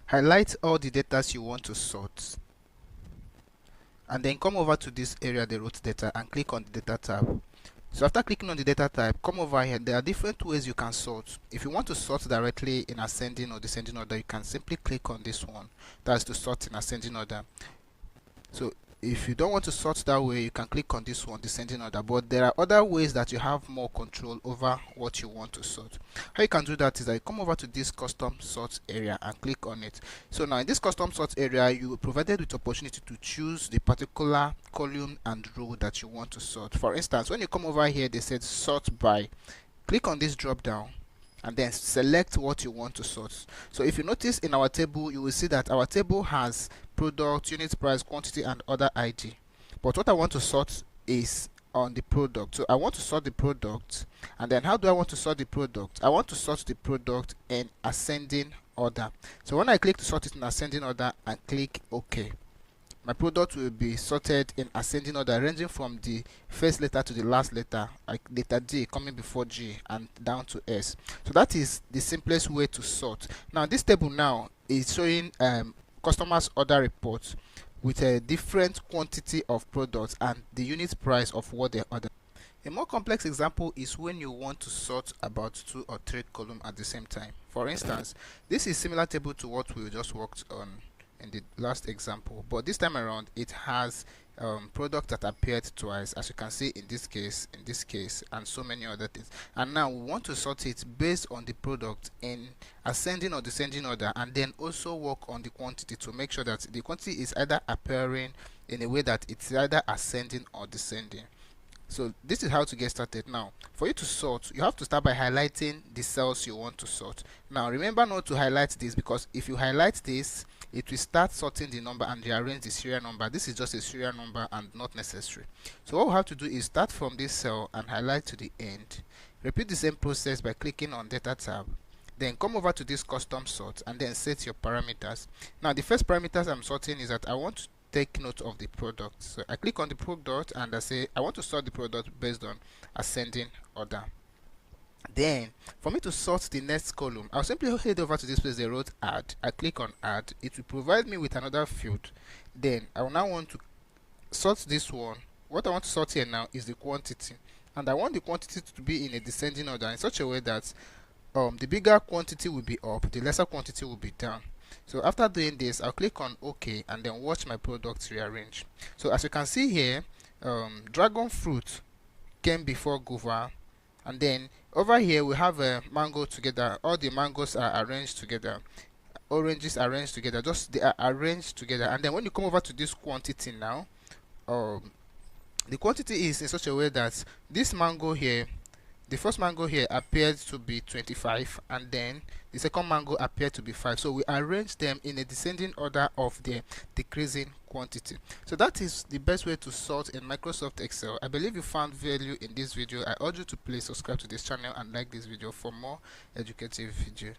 highlight all the data you want to sort, and then come over to this area, the root data, and click on the data tab. So after clicking on the data type, come over here. There are different ways you can sort. If you want to sort directly in ascending or descending order, you can simply click on this one. That's to sort in ascending order. So if you don't want to sort that way, you can click on this one, descending order. But there are other ways that you have more control over what you want to sort. How you can do that is that you come over to this custom sort area and click on it. So now in this custom sort area, you are provided with opportunity to choose the particular column and row that you want to sort. For instance, when you come over here, they said sort by. Click on this drop down and then select what you want to sort. So if you notice in our table, you will see that our table has product, unit price, quantity, and other ID. But what I want to sort is on the product. So I want to sort the product, and then how do I want to sort the product? I want to sort the product in ascending order. So when I click to sort it in ascending order and click OK, my product will be sorted in ascending order, ranging from the first letter to the last letter, like letter D coming before G and down to S. So that is the simplest way to sort. Now this table now is showing customers order reports with a different quantity of products and the unit price of what they order. A more complex example is when you want to sort about 2 or 3 columns at the same time. For instance, this is similar table to what we just worked on in the last example, but this time around it has product that appeared twice, as you can see in this case, and so many other things. And now we want to sort it based on the product in ascending or descending order, and then also work on the quantity to make sure that the quantity is either appearing in a way that it's either ascending or descending. So this is how to get started. Now for you to sort, you have to start by highlighting the cells you want to sort. Now remember not to highlight this, because if you highlight this, it will start sorting the number and rearrange the serial number. This is just a serial number and not necessary. So what we have to do is start from this cell and highlight to the end. Repeat the same process by clicking on data tab, then come over to this custom sort and then set your parameters. Now the first parameters I'm sorting is that I want to take note of the product. So I click on the product and I say I want to sort the product based on ascending order. Then for me to sort the next column, I'll simply head over to this place they wrote add. I click on add. It will provide me with another field. Then I will now want to sort this one. What I want to sort here now is the quantity, and I want the quantity to be in a descending order in such a way that the bigger quantity will be up, the lesser quantity will be down. So after doing this, I'll click on OK and then watch my products rearrange. So as you can see here, dragon fruit came before guava, and then over here we have a mango together. All the mangoes are arranged together, oranges arranged together, just they are arranged together. And then when you come over to this quantity now, the quantity is in such a way that this mango here, the first mango here appeared to be 25, and then the second mango appeared to be 5. So we arrange them in a descending order of their decreasing quantity. So that is the best way to sort in Microsoft Excel. I believe you found value in this video. I urge you to please subscribe to this channel and like this video for more educative video.